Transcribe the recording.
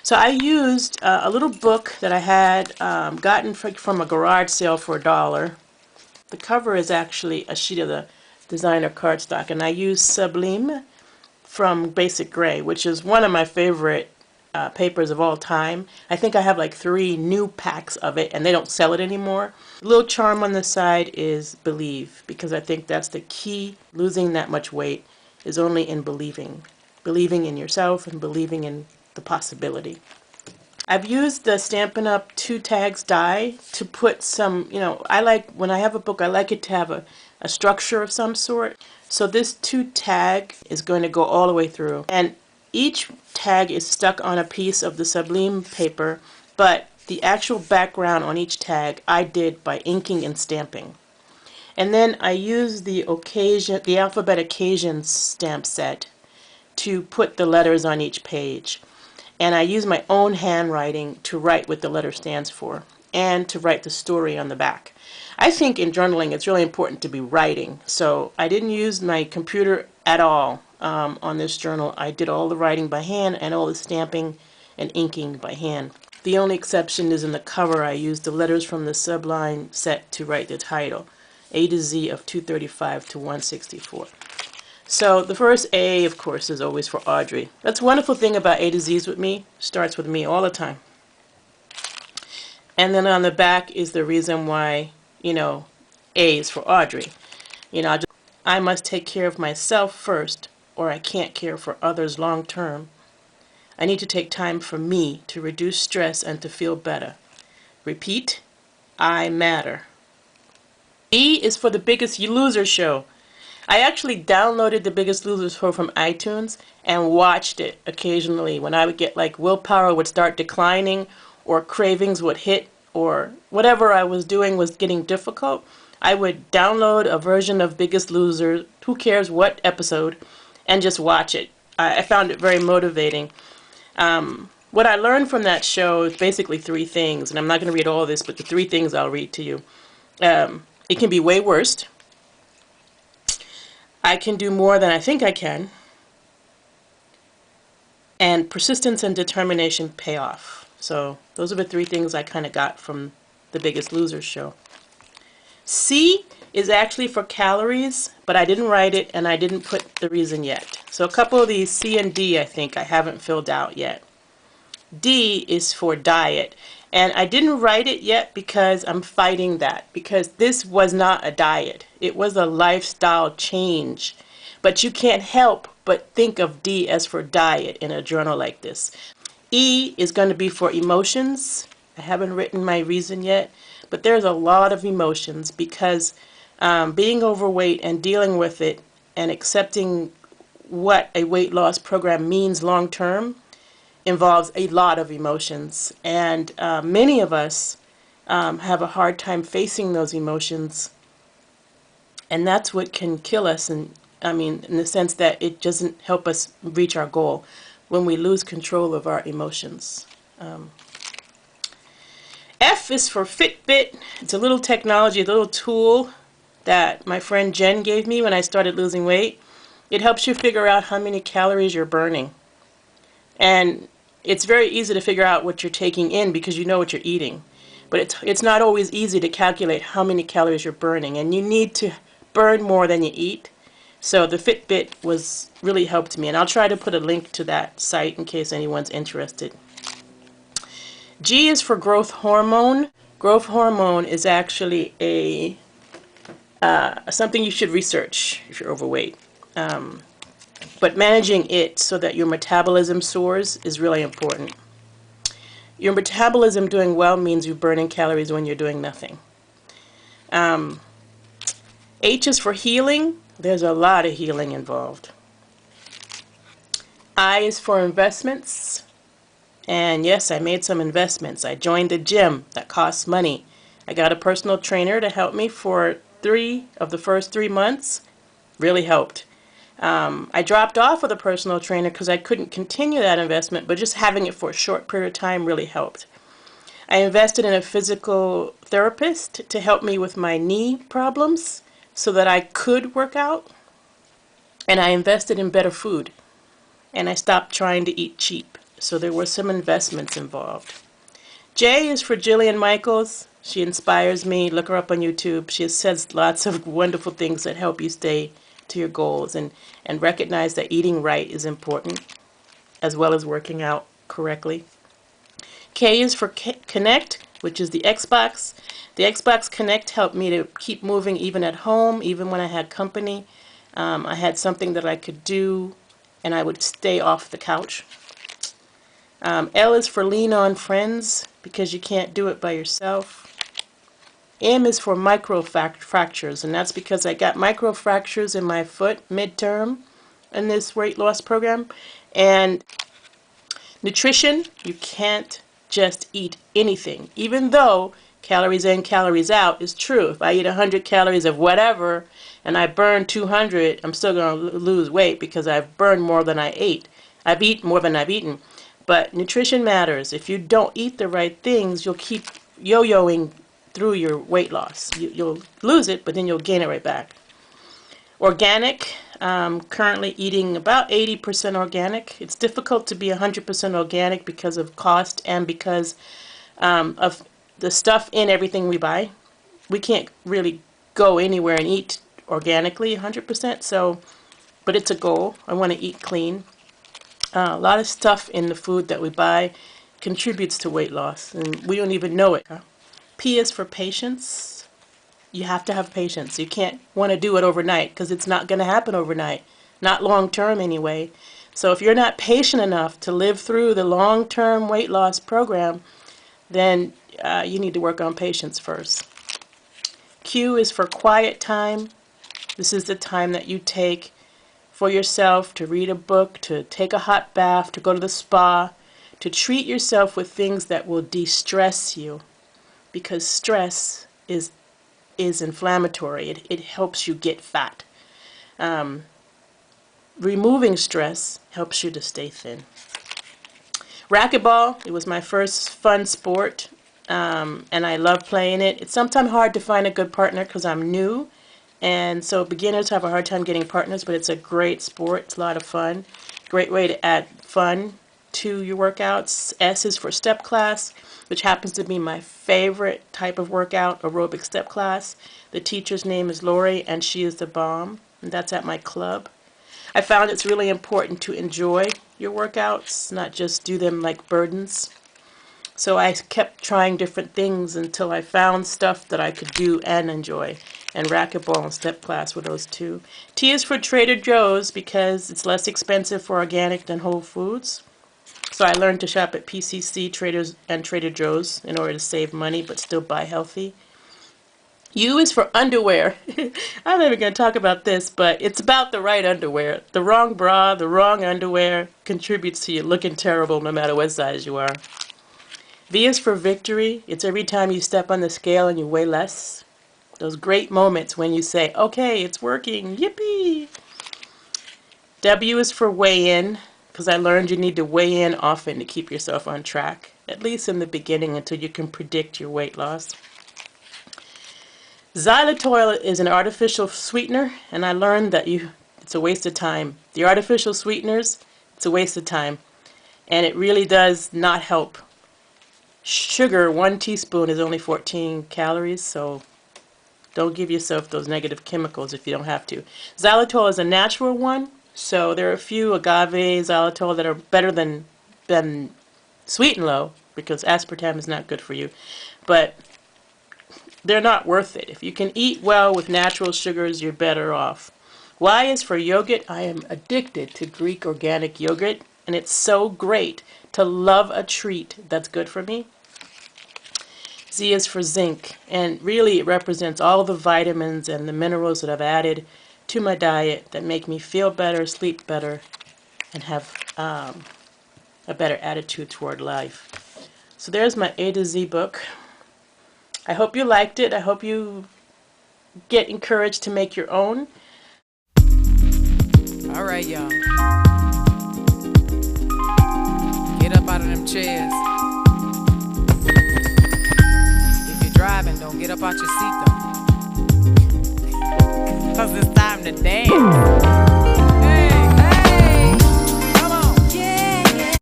So I used a little book that I had gotten from a garage sale for $1. The cover is actually a sheet of the designer cardstock, and I used Sublime from BasicGrey, which is one of my favorite papers of all time. I think I have like 3 new packs of it, and they don't sell it anymore. The little charm on the side is believe, because I think that's the key. Losing that much weight is only in believing. Believing in yourself and believing in the possibility. I've used the Stampin' Up! 2 tags die to put some, I like, when I have a book, I like it to have a structure of some sort. So this 2 tag is going to go all the way through. And each tag is stuck on a piece of the Sublime paper, but the actual background on each tag I did by inking and stamping. And then I used the alphabet occasions stamp set to put the letters on each page. And I use my own handwriting to write what the letter stands for and to write the story on the back. I think in journaling it's really important to be writing, so I didn't use my computer at all on this journal. I did all the writing by hand and all the stamping and inking by hand. The only exception is in the cover. I used the letters from the Sublime set to write the title, A to Z of 235 to 164. So the first A, of course, is always for Audrey. That's a wonderful thing about A to Z's with me. Starts with me all the time. And then on the back is the reason why, A is for Audrey. I must take care of myself first, or I can't care for others long term. I need to take time for me to reduce stress and to feel better. Repeat, I matter. B is for the Biggest Loser show. I actually downloaded the Biggest Loser show from iTunes and watched it occasionally when I would get like willpower would start declining or cravings would hit or whatever I was doing was getting difficult. I would download a version of Biggest Loser, who cares what episode, and just watch it. I found it very motivating. What I learned from that show is basically 3 things, and I'm not going to read all of this, but the 3 things I'll read to you. It can be way worse. I can do more than I think I can. And persistence and determination pay off. So those are the 3 things I kind of got from the Biggest Loser show. C is actually for calories, but I didn't write it and I didn't put the reason yet. So a couple of these C and D I think I haven't filled out yet. D is for diet. And I didn't write it yet because I'm fighting that, because this was not a diet. It was a lifestyle change. But you can't help but think of D as for diet in a journal like this. E is going to be for emotions. I haven't written my reason yet, but there's a lot of emotions because being overweight and dealing with it and accepting what a weight loss program means long term involves a lot of emotions, and many of us have a hard time facing those emotions, and that's what can kill us, and in the sense that it doesn't help us reach our goal when we lose control of our emotions. F is for Fitbit. It's a little technology, a little tool that my friend Jen gave me when I started losing weight. It helps you figure out how many calories you're burning. And it's very easy to figure out what you're taking in because you know what you're eating. But it's not always easy to calculate how many calories you're burning. And you need to burn more than you eat. So the Fitbit really helped me. And I'll try to put a link to that site in case anyone's interested. G is for growth hormone. Growth hormone is actually something you should research if you're overweight. But managing it so that your metabolism soars is really important. Your metabolism doing well means you're burning calories when you're doing nothing. H is for healing. There's a lot of healing involved. I is for investments. And yes, I made some investments. I joined a gym that costs money. I got a personal trainer to help me for 3 of the first 3 months. Really helped. I dropped off with a personal trainer because I couldn't continue that investment, but just having it for a short period of time really helped. I invested in a physical therapist to help me with my knee problems so that I could work out. And I invested in better food. And I stopped trying to eat cheap. So there were some investments involved. J is for Jillian Michaels. She inspires me. Look her up on YouTube. She says lots of wonderful things that help you stay to your goals and recognize that eating right is important as well as working out correctly. K is for Connect, which is the Xbox. The Xbox Connect helped me to keep moving even at home, even when I had company. I had something that I could do and I would stay off the couch. L is for Lean On Friends, because you can't do it by yourself. M is for micro fractures, and that's because I got micro fractures in my foot midterm in this weight loss program. And nutrition, you can't just eat anything, even though calories in, calories out is true. If I eat 100 calories of whatever and I burn 200, I'm still going to lose weight because I've burned more than I ate. I've eaten more than I've eaten. But nutrition matters. If you don't eat the right things, you'll keep yo-yoing through your weight loss. You'll lose it, but then you'll gain it right back. Organic, currently eating about 80% organic. It's difficult to be 100% organic because of cost and because of the stuff in everything we buy. We can't really go anywhere and eat organically 100%, so, but it's a goal. I want to eat clean. A lot of stuff in the food that we buy contributes to weight loss, and we don't even know it. P is for patience. You have to have patience. You can't want to do it overnight because it's not going to happen overnight. Not long term anyway. So if you're not patient enough to live through the long-term weight loss program, then you need to work on patience first. Q is for quiet time. This is the time that you take for yourself to read a book, to take a hot bath, to go to the spa, to treat yourself with things that will de-stress you, because stress is inflammatory. It helps you get fat. Removing stress helps you to stay thin. Racquetball, it was my first fun sport, and I love playing it. It's sometimes hard to find a good partner because I'm new. And so beginners have a hard time getting partners, but it's a great sport. It's a lot of fun. Great way to add fun to your workouts. S is for step class, which happens to be my favorite type of workout, aerobic step class. The teacher's name is Lori, and she is the bomb. And that's at my club. I found it's really important to enjoy your workouts, not just do them like burdens. So I kept trying different things until I found stuff that I could do and enjoy. And racquetball and step class were those two. T is for Trader Joe's because it's less expensive for organic than Whole Foods. So I learned to shop at PCC, Traders, and Trader Joe's in order to save money but still buy healthy. U is for underwear. I'm not even going to talk about this, but it's about the right underwear. The wrong bra, the wrong underwear contributes to you looking terrible no matter what size you are. V is for victory. It's every time you step on the scale and you weigh less. Those great moments when you say, okay, it's working, yippee. W is for weigh in, because I learned you need to weigh in often to keep yourself on track, at least in the beginning until you can predict your weight loss. Xylitol is an artificial sweetener, and I learned that it's a waste of time. The artificial sweeteners, it's a waste of time, and it really does not help. Sugar, 1 teaspoon is only 14 calories, so don't give yourself those negative chemicals if you don't have to. Xylitol is a natural one, so there are a few agave xylitol that are better than sweet and low, because aspartame is not good for you. But they're not worth it. If you can eat well with natural sugars, you're better off. Y is for yogurt. I am addicted to Greek organic yogurt, and it's so great to love a treat that's good for me. Z is for zinc, and really it represents all the vitamins and the minerals that I've added to my diet that make me feel better, sleep better, and have a better attitude toward life. So there's my A to Z book. I hope you liked it. I hope you get encouraged to make your own. All right, y'all. Get up out of them chairs. If you're driving, don't get up out your seat, though. 'Cause it's time to dance.